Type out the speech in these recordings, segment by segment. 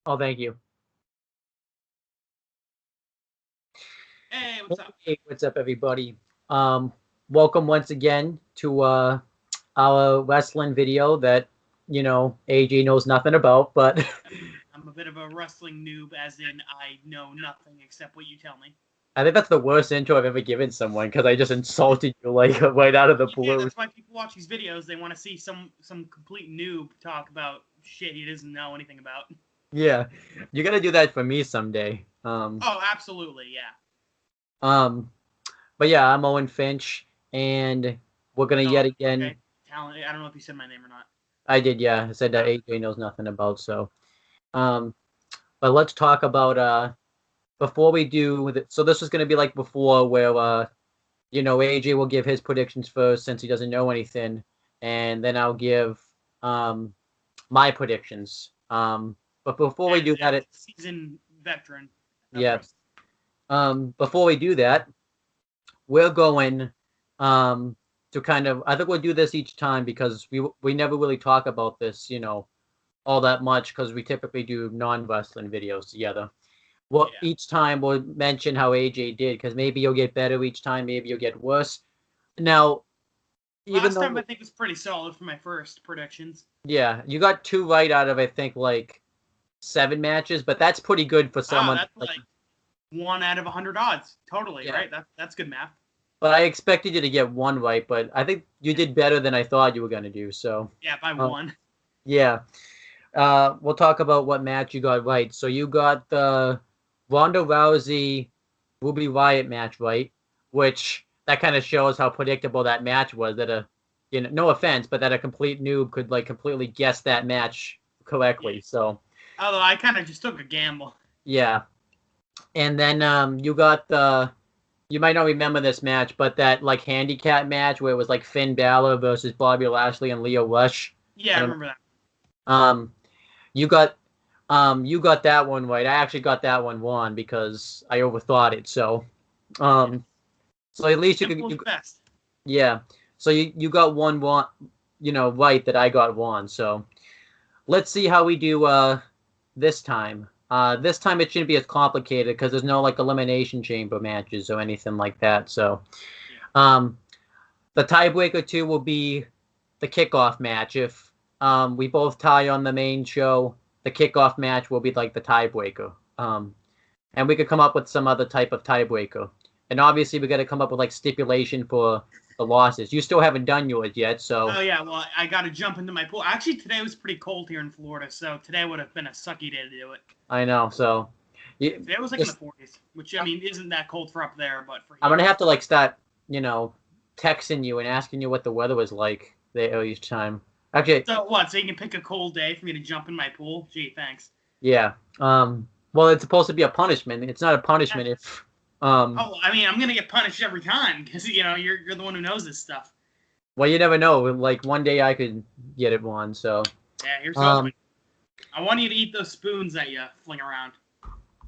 Oh, thank you. Hey, what's up? Hey, what's up, everybody? Um, Welcome once again to our wrestling video that AJ knows nothing about, but I'm a bit of a wrestling noob, as in I know nothing except what you tell me. I think that's the worst intro I've ever given someone because I just insulted you like right out of the Yeah, blue. that's why people watch these videos. They want to see some complete noob talk about shit he doesn't know anything about. Yeah, you gotta do that for me someday. Oh, absolutely, yeah. Um, but yeah, I'm Owen Finch, and we're gonna Oh, yet again. okay. Talent. I don't know if you said my name or not. I did, yeah. I said that Oh, AJ knows nothing about, so. Um, but let's talk about before we do, so this is going to be like before where, AJ will give his predictions first since he doesn't know anything, and then I'll give um, my predictions. But before we do that, as a seasoned veteran of yeah, wrestling. before we do that, we're going to kind of, I think we'll do this each time because we never really talk about this, all that much because we typically do non-wrestling videos together. Well, Yeah. each time we'll mention how AJ did because maybe you'll get better each time, maybe you'll get worse. Now, even Last time I though, think was pretty solid for my first predictions. yeah, you got two right out of I think like 7 matches, but that's pretty good for Wow, someone that's like, like 1 out of 100 odds. Totally, yeah. right? That's good math. But I expected you to get one right, but I think you did better than I thought you were gonna do. So, Yeah, by uh, one. yeah, we'll talk about what match you got right. So you got the Ronda Rousey Ruby Riott match right, which that kind of shows how predictable that match was. That no offense, but that a complete noob could like completely guess that match Yeah. correctly. So Although I kind of just took a gamble. yeah, and then you got the. You might not remember this match, but that like handicap match where it was like Finn Balor versus Bobby Lashley and Leo Rush. Yeah, I I don't know. remember that. Um, you got you got that one right. I actually got that one wrong because I overthought it. Yeah. Um, so at least you could, Simple is best. yeah. So you got one, right that I got one. So let's see how we do this time. This time it shouldn't be as complicated because there's no like elimination chamber matches or anything like that. So Yeah. um, the tiebreaker two will be the kickoff match. If we both tie on the main show, the kickoff match will be like the tiebreaker. And we could come up with some other type of tiebreaker. And obviously, we got to come up with like stipulation for the losses. You still haven't done yours yet, so Oh yeah. Well, I got to jump into my pool. Actually, today was pretty cold here in Florida, so today would have been a sucky day to do it. I know. So you Today was like in the just 40s, which I mean isn't that cold for up there, but for I'm here. gonna have to like start, texting you and asking you what the weather was like there each time. Actually, So what? So you can pick a cold day for me to jump in my pool? Gee, thanks. yeah. Well, it's supposed to be a punishment. It's not a Yeah. punishment if um. Oh, I mean, I'm gonna get punished every time because you're the one who knows this stuff. Well, you never know. Like one day I could get it one. So Yeah, here's hoping. um. I want you to eat those spoons that you fling around.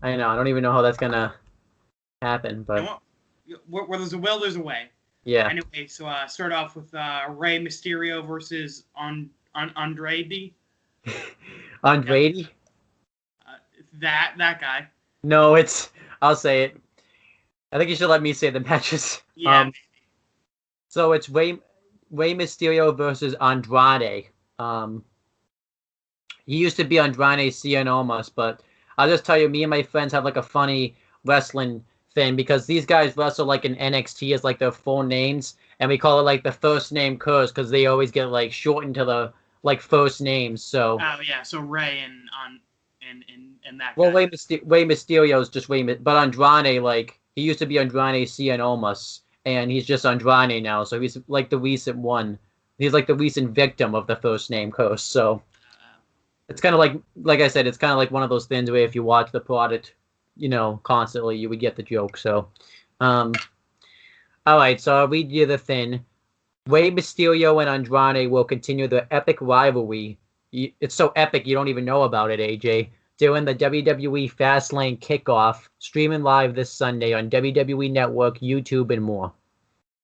I know. I don't even know how that's gonna happen, You but know what? Where there's a will, there's a way. yeah. Anyway, so start off with Rey Mysterio versus on Andrade. Yep, Andrade? that guy. No, it's. I'll say it. I think you should let me say the matches. Yeah, So it's Rey Mysterio versus Andrade. Um, he used to be Andrade Cien Almas, but I'll just tell you, me and my friends have like a funny wrestling thing because these guys wrestle like in NXT as like their full names, and we call it like the first name curse because they always get like shortened to the like first names. So oh yeah. So Rey and that well, guy. Rey Mysterio is just but Andrade, like, he used to be Andrade Cien Almas, and he's just Andrade now, so he's like the recent one. He's like the recent victim of the first name curse. So it's kind of like I said, it's kind of like one of those things where if you watch the product, constantly, you would get the joke. So, um, all right, so I'll read you the thing. Rey Mysterio and Andrade will continue their epic rivalry. It's so epic you don't even know about it, AJ. During the WWE Fastlane kickoff, streaming live this Sunday on WWE Network, YouTube, and more.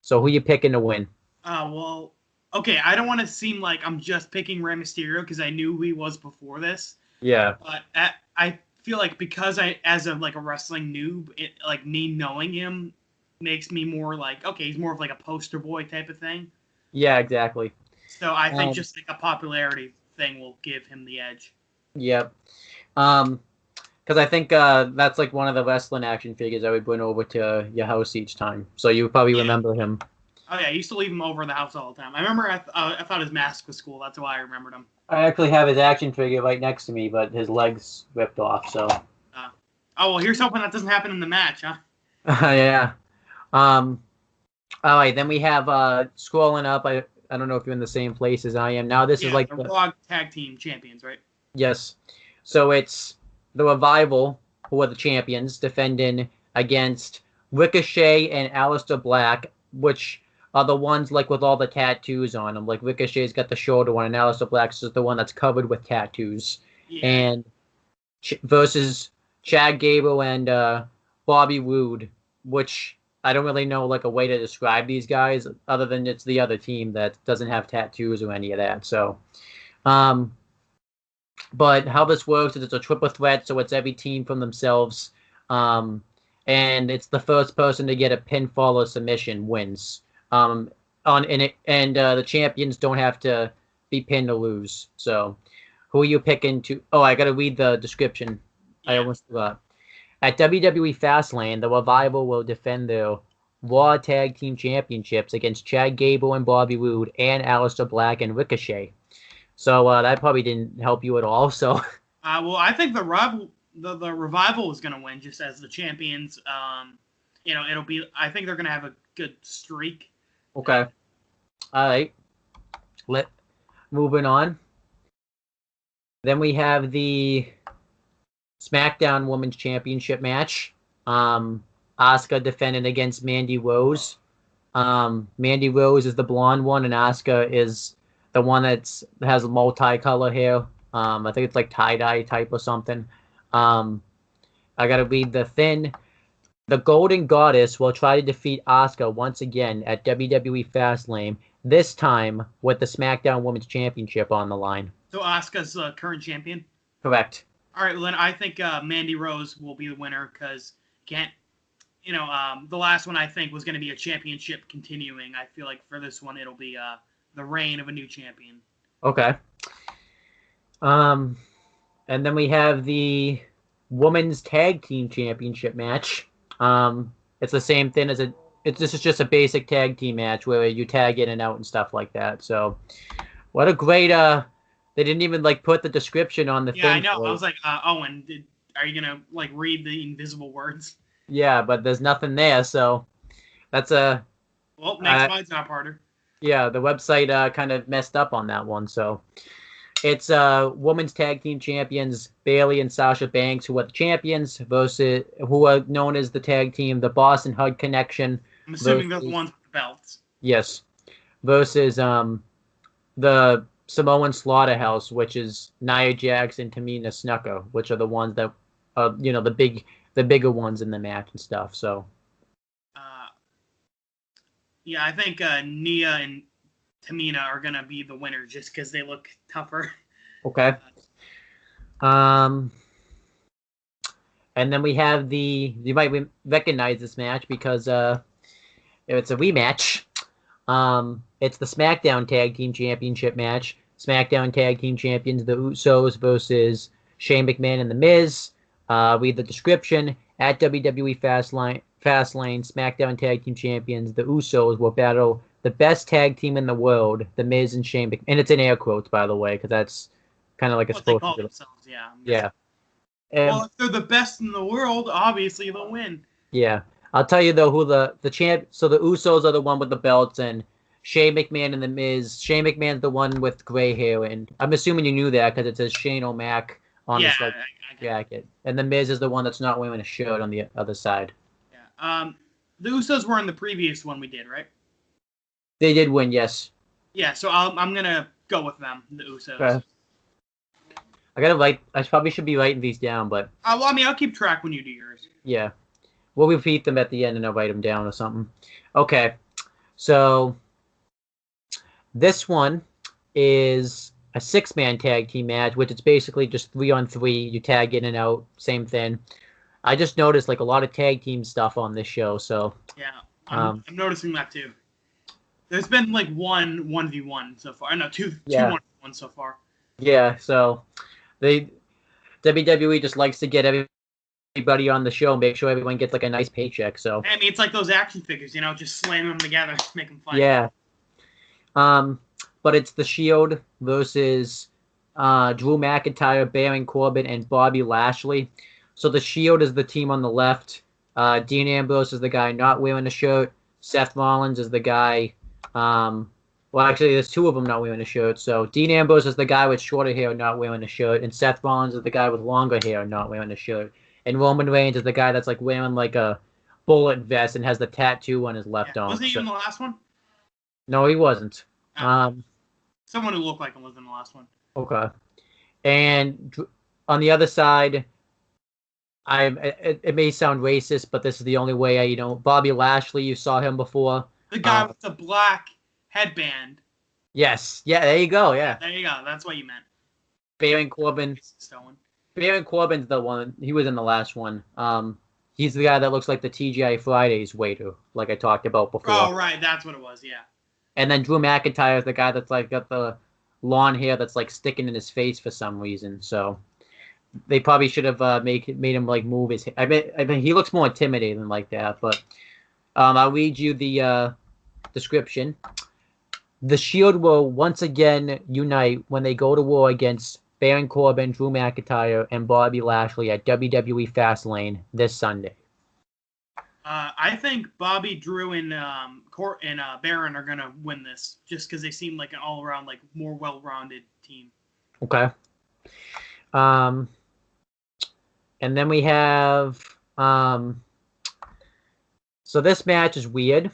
So who you picking to win? Well, okay. I don't want to seem like I'm just picking Rey Mysterio because I knew who he was before this. Yeah. But I feel like because as a wrestling noob, like me knowing him makes me more like, okay, he's more of like a poster boy type of thing. Yeah, exactly. So I think just like a popularity thing will give him the edge. Yep. Because I think that's like one of the wrestling action figures I would bring over to your house each time. So you would probably remember him. Oh yeah, I used to leave him over in the house all the time. I remember I thought his mask was cool. That's why I remembered him. I actually have his action figure right next to me, but his legs ripped off. So. Oh well, here's hoping that doesn't happen in the match, huh? Yeah. All right, then we have scrolling up. I don't know if you're in the same place as I am. Now this is like the Raw Tag Team Champions, right? Yes. So it's the Revival, who are the champions, defending against Ricochet and Aleister Black, which are the ones like with all the tattoos on them. Like Ricochet's got the shoulder one, and Aleister Black's is the one that's covered with tattoos. Yeah. And versus Chad Gable and Bobby Roode, which I don't really know like a way to describe these guys other than it's the other team that doesn't have tattoos or any of that. So, but how this works is it's a triple threat, so it's every team from themselves, and it's the first person to get a pinfall or submission wins. The champions don't have to be pinned or lose. So, who are you picking to? Oh, I got to read the description. Yeah. I almost forgot. At WWE Fastlane, the Revival will defend their Raw Tag Team Championships against Chad Gable and Bobby Roode and Aleister Black and Ricochet. So that probably didn't help you at all. So, well, I think the Revival is going to win just as the champions. It'll be. I think they're going to have a good streak. Okay. All right. Moving on. Then we have the SmackDown Women's Championship match. Asuka defending against Mandy Rose. Mandy Rose is the blonde one, and Asuka is the one that has multicolor hair. I think it's like tie-dye type or something. I gotta read the thing. The Golden Goddess will try to defeat Asuka once again at WWE Fastlane, this time with the SmackDown Women's Championship on the line. So Asuka's current champion? Correct. All right, well then I think Mandy Rose will be the winner because the last one I think was going to be a championship continuing. I feel like for this one it'll be the reign of a new champion. Okay. And then we have the Women's Tag Team Championship match. It's the same thing as this is just a basic tag team match where you tag in and out and stuff like that. So, what a great they didn't even like put the description on the thing. Yeah, I know. I was like, Owen, are you gonna like read the invisible words? Yeah, but there's nothing there, so that's a. Well, next slide's not harder. Yeah, the website kind of messed up on that one, so. It's women's tag team champions Bayley and Sasha Banks, who are the champions, versus who are known as the tag team, the Boston Hug Connection. I'm assuming those ones with the belts. Yes, versus the Samoan Slaughterhouse, which is Nia Jax and Tamina Snuka, which are the ones that are the bigger ones in the match and stuff. So. Yeah, I think Nia and Tamina are going to be the winners just because they look tougher. Okay. And then we have you might recognize this match because it's a rematch. It's the SmackDown Tag Team Championship match. SmackDown Tag Team Champions, the Usos versus Shane McMahon and The Miz. Read the description. At WWE Fastlane, SmackDown Tag Team Champions, the Usos will battle the best tag team in the world, The Miz and Shane McMahon. And it's in air quotes, by the way, because that's kind of like what they call themselves, yeah. Yeah. Well, if they're the best in the world, obviously they'll win. Yeah. I'll tell you, though, who the champ... So the Usos are the one with the belts, and Shane McMahon and The Miz. Shane McMahon's the one with gray hair, and I'm assuming you knew that because it says Shane O'Mac on his jacket. And The Miz is the one that's not wearing a shirt on the other side. Yeah. The Usos were in the previous one we did, right? They did win, yes. Yeah, so I'm going to go with them, the Usos. Okay. I probably should be writing these down, but... well, I mean, I'll keep track when you do yours. Yeah. We'll repeat them at the end and I'll write them down or something. Okay. So, this one is... a 6-man tag team match, which is basically just 3-on-3. You tag in and out, same thing. I just noticed like a lot of tag team stuff on this show, so Yeah, I'm noticing that too. There's been like 1v1 so far. No, two 1v1 so far. Yeah, so WWE just likes to get everybody on the show and make sure everyone gets like a nice paycheck. So I mean, it's like those action figures, just slam them together, make them fight. Yeah. But it's the Shield versus Drew McIntyre, Baron Corbin, and Bobby Lashley. So the Shield is the team on the left. Dean Ambrose is the guy not wearing a shirt. Seth Rollins is the guy. Well, actually, there's two of them not wearing a shirt. So Dean Ambrose is the guy with shorter hair not wearing a shirt, and Seth Rollins is the guy with longer hair not wearing a shirt. And Roman Reigns is the guy that's like wearing like a bullet vest and has the tattoo on his left arm. Wasn't he in the last one? No, he wasn't. Someone who looked like him was in the last one. Okay. And on the other side, it may sound racist, but this is the only way Bobby Lashley, you saw him before. The guy with the black headband. Yes. Yeah, there you go. Yeah. There you go. That's what you meant. Baron Corbin. Baron Corbin's the one. He was in the last one. He's the guy that looks like the TGI Fridays waiter, like I talked about before. Oh, right. That's what it was. Yeah. And then Drew McIntyre is the guy that's like got the lawn hair that's like sticking in his face for some reason. So they probably should have made him like move his. I mean, he looks more intimidating like that. But I'll read you the description. The Shield will once again unite when they go to war against Baron Corbin, Drew McIntyre, and Bobby Lashley at WWE Fastlane this Sunday. I think Bobby, Drew, and Baron are gonna win this just because they seem like an all-around, like more well-rounded team. Okay. And then we have so this match is weird.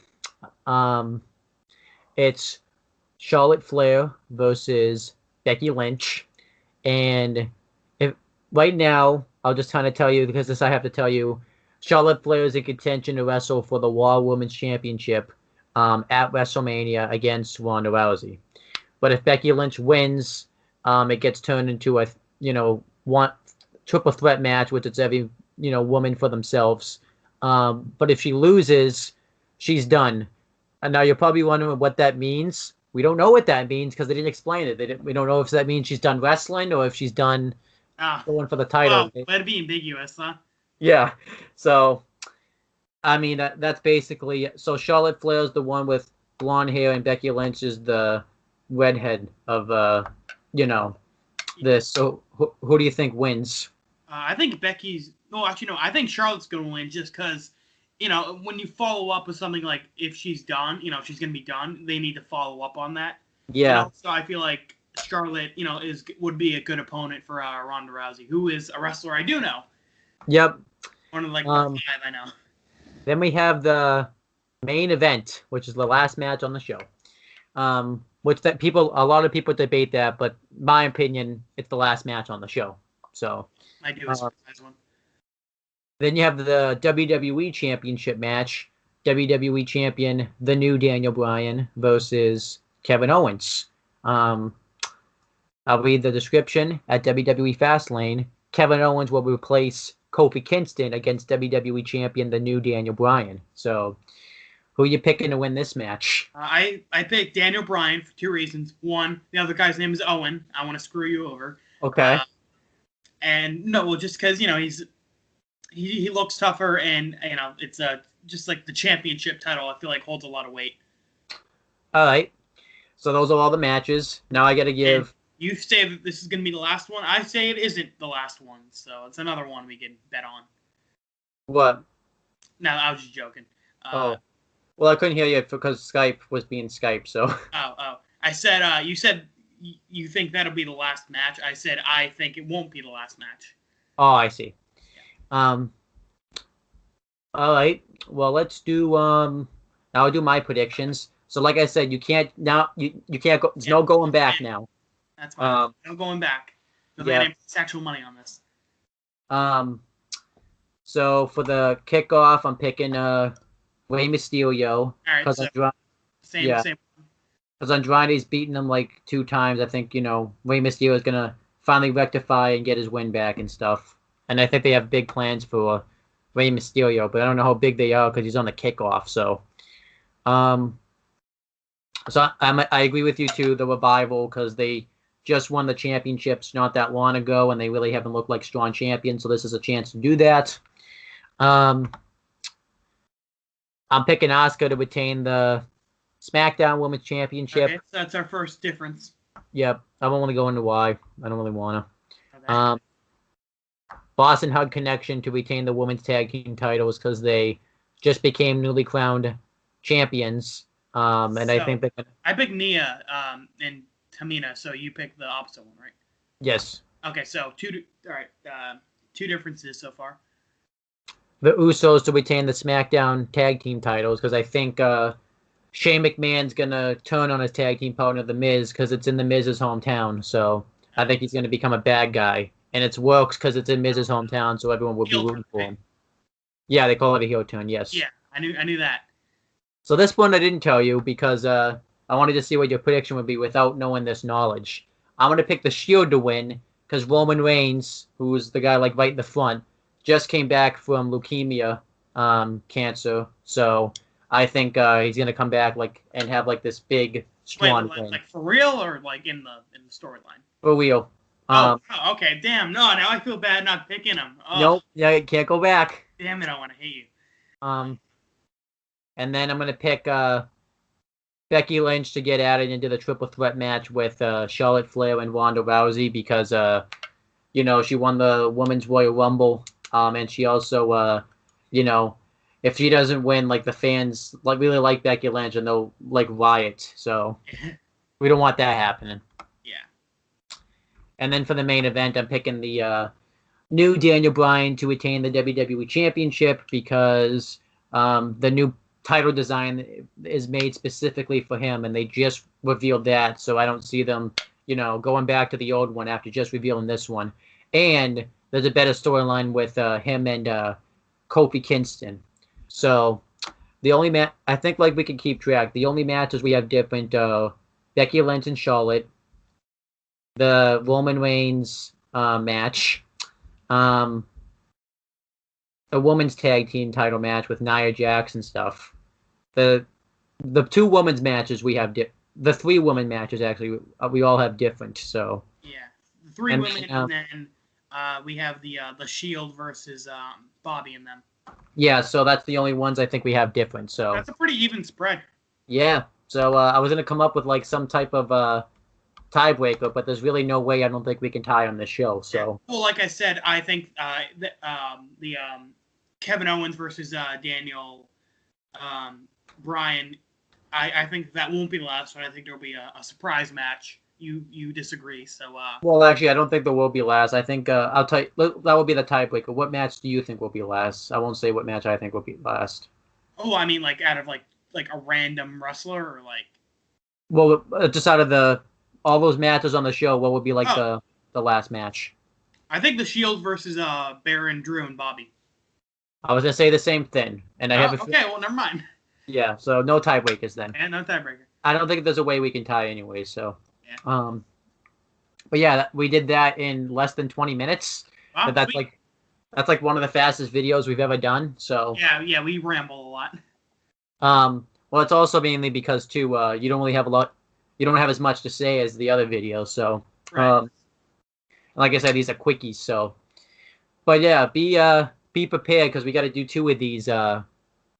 It's Charlotte Flair versus Becky Lynch, and right now I'll just kind of tell you because I have to tell you. Charlotte Flair is in contention to wrestle for the Raw Women's Championship at WrestleMania against Ronda Rousey. But if Becky Lynch wins, it gets turned into a one triple threat match, which it's every woman for themselves. But if she loses, she's done. And now you're probably wondering what that means. We don't know what that means because they didn't explain it. We don't know if that means she's done wrestling or if she's done going for the title. Well, let it be ambiguous, huh? Yeah, so, I mean, that's basically... So Charlotte Flair's the one with blonde hair, and Becky Lynch is the redhead of, this. So, who do you think wins? I think Becky's... No, actually, no. I think Charlotte's going to win just because, when you follow up with something like if she's done, if she's going to be done, they need to follow up on that. Yeah. So I feel like Charlotte, would be a good opponent for Ronda Rousey, who is a wrestler I do know. Yep. One of the 5 I know. Then we have the main event, which is the last match on the show. Which a lot of people debate that, but my opinion, it's the last match on the show. So I do a surprise one. Then you have the WWE Championship match. WWE Champion, the new Daniel Bryan versus Kevin Owens. I'll read the description. At WWE Fastlane, Kevin Owens will replace Kofi Kingston against WWE Champion, the new Daniel Bryan. So, who are you picking to win this match? I picked Daniel Bryan for 2 reasons. One, the other guy's name is Owen. I want to screw you over. Okay. Just because he looks tougher, and it's just like the championship title. I feel like holds a lot of weight. All right. So those are all the matches. Now I got to give. You say that this is going to be the last one. I say it isn't the last one, so it's another one we can bet on. What? No, I was just joking. Well, I couldn't hear you because Skype was being Skype, so. Oh. I said, you said you think that'll be the last match. I said I think it won't be the last match. Oh, I see. Yeah. All right. Well, let's do. Now I'll do my predictions. So, like I said, you can't now. You can't go. There's no going back now. That's fine. No going back. No actual money on this. So for the kickoff, I'm picking Rey Mysterio. All right. So same. Because Andrade's beaten him like 2 times. I think, Rey Mysterio is going to finally rectify and get his win back and stuff. And I think they have big plans for Rey Mysterio, but I don't know how big they are because he's on the kickoff. Um, so I agree with you too, the Revival, because they just won the championships not that long ago, and they really haven't looked like strong champions. So this is a chance to do that. I'm picking Asuka to retain the SmackDown Women's Championship. Okay, so that's our first difference. Yep, I won't want to go into why. I don't really want to. Okay. Boston Hug Connection to retain the women's tag team titles because they just became newly crowned champions. And I think that I picked Nia and Tamina, so you picked the opposite one, right? Yes. Okay, so two differences so far. The Usos to retain the SmackDown tag team titles because I think Shane McMahon's gonna turn on his tag team partner, The Miz, because it's in The Miz's hometown. So I think he's gonna become a bad guy, and it works because it's in Miz's hometown, so everyone will be rooting for him. Yeah, they call it a heel turn. Yes. Yeah, I knew that. So this one I didn't tell you because I wanted to see what your prediction would be without knowing this knowledge. I'm gonna pick the Shield to win because Roman Reigns, who's the guy like right in the front, just came back from leukemia, cancer. So I think he's gonna come back and have this big strong win. Like for real or like in the storyline? For real. Okay. Damn. No, now I feel bad not picking him. Oh. Nope. Yeah, can't go back. Damn it! I want to hate you. And then I'm gonna pick Becky Lynch to get added into the triple threat match with Charlotte Flair and Ronda Rousey because she won the Women's Royal Rumble. And she also if she doesn't win, the fans really like Becky Lynch and they'll riot. So we don't want that happening. Yeah. And then for the main event, I'm picking the new Daniel Bryan to retain the WWE Championship because the new title design is made specifically for him, and they just revealed that. So I don't see them, going back to the old one after just revealing this one. And there's a better storyline with him and Kofi Kingston. So the only I think we can keep track. The only matches we have different: Becky Lynch and Charlotte, the Roman Reigns match, a women's tag team title match with Nia Jax and stuff. The 2 women's matches we have the 3 women matches actually we all have different. So yeah, the 3 women and then we have the Shield versus Bobby and them. Yeah, so that's the only ones I think we have different. So that's a pretty even spread. Yeah. So I was gonna come up with some type of tiebreaker, but there's really no way I don't think we can tie on this show. So well, like I said, I think the Kevin Owens versus Daniel Bryan, I think that won't be the last one. I think there'll be a surprise match. You disagree, so well, actually, I don't think there will be last. I think I'll tell you, that will be the tiebreaker. What match do you think will be last? I won't say what match I think will be last. Oh, I mean, out of like a random wrestler or like. Well, just out of all those matches on the show, what would be the last match? I think the Shield versus Baron, Drew, and Bobby. I was gonna say the same thing, and I have okay. Well, never mind. Yeah, so no tiebreakers then. And no tiebreaker. I don't think there's a way we can tie anyway. So. Yeah. But yeah, we did that in less than 20 minutes. Wow, but that's one of the fastest videos we've ever done. So yeah, we ramble a lot. Well, it's also mainly because too, you don't really have you don't have as much to say as the other videos. So, right. Like I said, these are quickies. So, but yeah, be prepared because we got to do 2 of these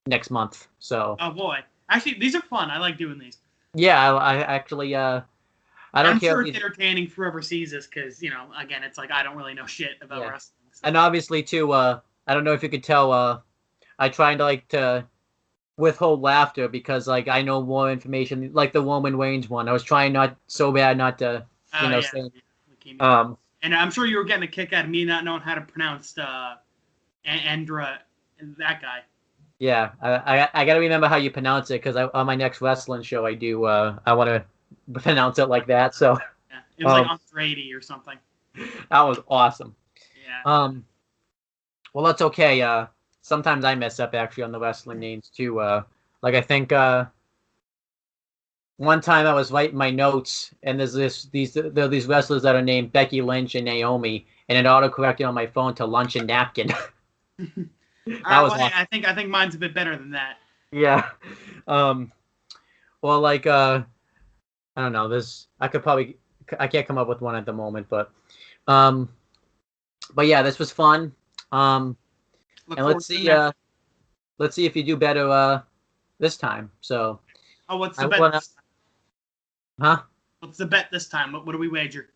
next month. So. Oh boy, actually, these are fun. I like doing these. Yeah, I actually I'm sure it's entertaining for whoever sees this because, again, it's I don't really know shit about wrestling. So. And obviously, too, I don't know if you could tell, I tried to withhold laughter because, I know more information, like the Roman Reigns one. I was trying not to, say. And I'm sure you were getting a kick out of me not knowing how to pronounce Andra, that guy. Yeah, I got to remember how you pronounce it because on my next wrestling show, I do, I want to pronounce it like that. So yeah, it was like Andrade or something. That was awesome. Yeah. Well, that's okay. Sometimes I mess up actually on the wrestling names too. I think one time I was writing my notes, and there are these wrestlers that are named Becky Lynch and Naomi, and it autocorrected on my phone to lunch and napkin. All That right. was Well, hey, awesome. I think mine's a bit better than that. Yeah. Um. Well, like I don't know. I can't come up with one at the moment, um, but yeah, this was fun. Um, Look and forward to the next. let's see if you do better this time. So Oh, what's the I bet wanna, this time? huh? What's the bet this time? What do we wager?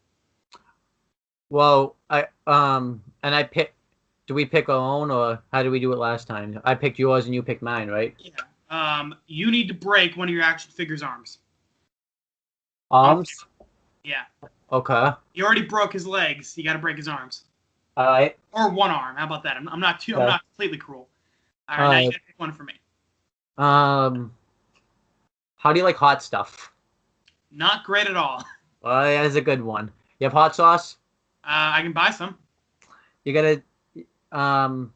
Well, and I pick. Do we pick our own, or how did we do it last time? I picked yours and you picked mine, right? Yeah. You need to break one of your action figures' arms. On Arms. Yeah. Okay. He already broke his legs. You got to break his arms. All right. Or one arm. How about that? I'm not too. I'm Okay. not completely cruel. All right, All now you right. got to pick one for me. How do you like hot stuff? Not great at all. That is a good one. You have hot sauce? I can buy some. You gotta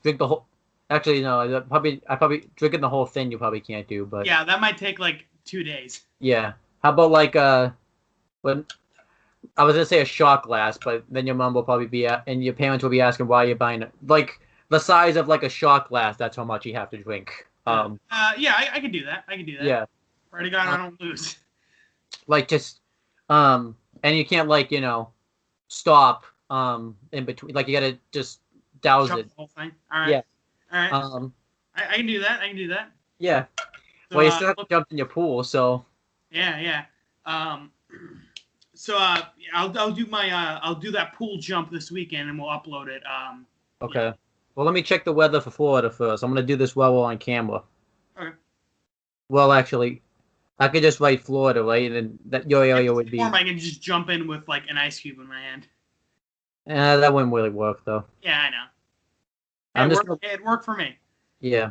drink the whole. Actually, no. I probably drinking the whole thing. You probably can't do, but Yeah, that might take like 2 days. yeah. How about like when I was gonna say a shot glass, but then your mom will probably be and your parents will be asking why you're buying it. Like the size of like a shot glass. That's how much you have to drink. Yeah, I can do that. I can do that. Yeah. Pray to God Uh, I don't lose. like just and you can't like stop in between. Like you gotta just douse Jump it. the whole thing. All right. Yeah. All right. Um. I can do that. I can do that. Yeah. So, Well, you still have to jump in your pool, so yeah, yeah. Um, so I'll do that pool jump this weekend and we'll upload it. Yeah. okay. Well, let me check the weather for Florida first. I'm gonna do this while we're on camera. Okay. Well, actually, I could just write Florida, right? And then that your If area it's would warm, be. I can just jump in with like an ice cube in my hand. That wouldn't really work though. Yeah, I know. I'm just It worked for me. yeah.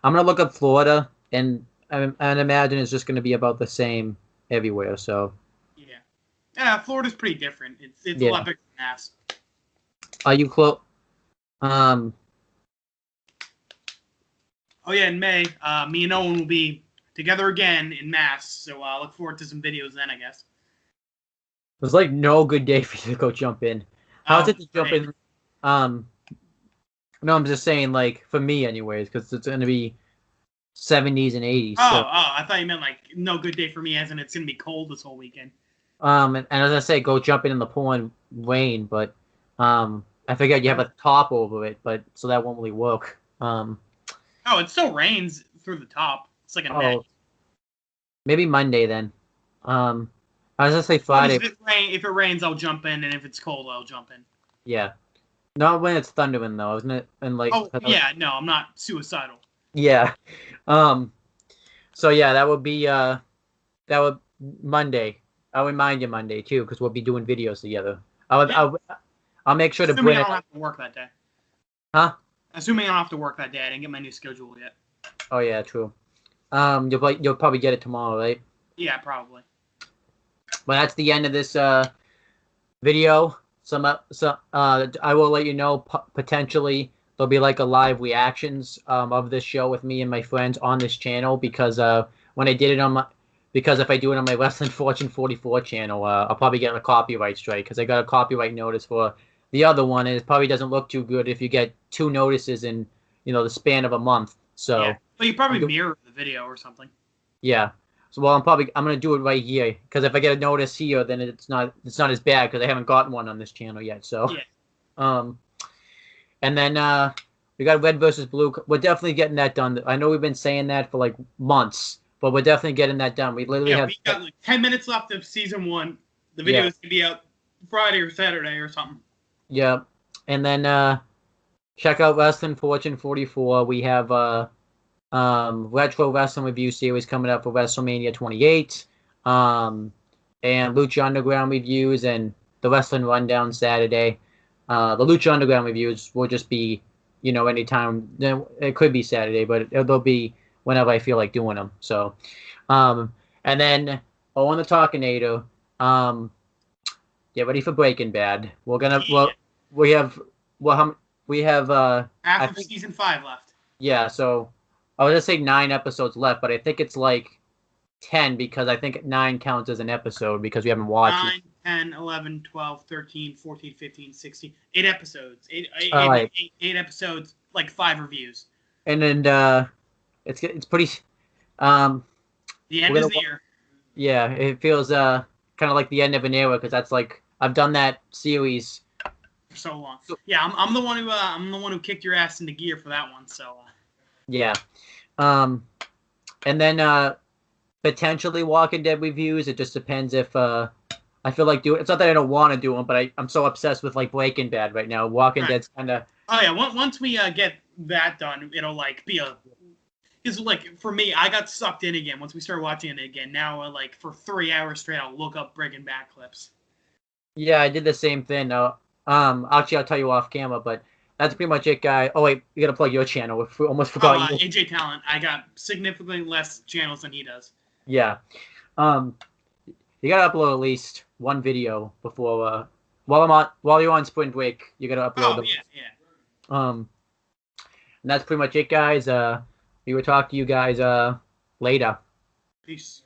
I'm gonna look up Florida, and I imagine it's just gonna be about the same everywhere. So Yeah. Yeah, Florida's pretty different. It's a lot yeah. bigger than Mass. Are you close? Um. Oh yeah, in May, me and Owen will be together again in Mass. So look forward to some videos then, I guess. There's like no good day for you to go jump in. How's it to jump Great. in? Um. No, I'm just saying, like for me, anyways, because it's gonna be 70s and 80s. So I thought you meant like no good day for me, as in it's gonna be cold this whole weekend. and as I say, go jumping in the pool and rain, but I figured you have a top over it, but so that won't really work. Oh, it still rains through the top. It's like a net. Oh, maybe Monday then. I was gonna say What is Friday. if it rains, I'll jump in, and if it's cold, I'll jump in. Yeah, not when it's thundering though, isn't it? And like, Oh yeah, no, I'm not suicidal. yeah. Um. So yeah, that would Monday. I'll remind you Monday too, because we'll be doing videos together. Yeah. I'll make sure to Assuming bring I it. don't have to work that day. Huh? Assuming I don't have to work that day, I didn't get my new schedule yet. Oh yeah, true. You'll probably get it tomorrow, right? Yeah, probably. But that's the end of this video. I will let you know potentially there'll be like a live reactions of this show with me and my friends on this channel because when I did it on my because if I do it on my Wrestling Fortune 44 channel, I'll probably get a copyright strike because I got a copyright notice for the other one, and it probably doesn't look too good if you get 2 notices in the span of a month. Yeah, So but you probably mirror the video or something. yeah. So well, I'm gonna do it right here because if I get a notice here, then it's not as bad because I haven't gotten one on this channel yet. So Yeah. um, and then we got Red versus Blue. We're definitely getting that done. I know we've been saying that for like months, but we're definitely getting that done. We literally have We got like 10 minutes left of season 1. The video yeah. is gonna be out Friday or Saturday or something. Yeah, and then check out Wrestling Fortune 44. We have retro wrestling review series coming up for WrestleMania 28, and Lucha Underground reviews and the Wrestling Rundown Saturday. The Lucha Underground reviews will just be, anytime. It could be Saturday, but they'll be whenever I feel like doing them. So, and then on the Talkinator, get ready for Breaking Bad. We're gonna we have we have half of season 5 left. Yeah, so I was gonna say 9 episodes left, but I think it's like 10 because I think 9 counts as an episode because we haven't watched 9, 10, 11, 12, 13, 14, 15, 16. 8 episodes. All right. Eight episodes, like 5 reviews. And then it's pretty. Um, The end is near. Yeah, it feels kind of like the end of an era because that's like I've done that series for so long. Yeah, I'm the one who kicked your ass into gear for that one. So. Yeah, and then potentially Walking Dead reviews. It just depends if I feel like doing. It's not that I don't want to do them, but I'm so obsessed with like Breaking Bad right now. Walking Dead's kind of. Oh yeah, once we get that done, it'll like be a. Because like for me, I got sucked in again once we started watching it again. Now like for 3 hours straight, I'll look up Breaking Bad clips. Yeah, I did the same thing. Actually, I'll tell you off camera, but that's pretty much it, guy. Oh wait, you gotta plug your channel. We almost forgot you. AJ Talent. I got significantly less channels than he does. Yeah. You gotta upload at least one video before while you're on spring break. You gotta upload. Oh yeah. And that's pretty much it, guys. We will talk to you guys later. Peace.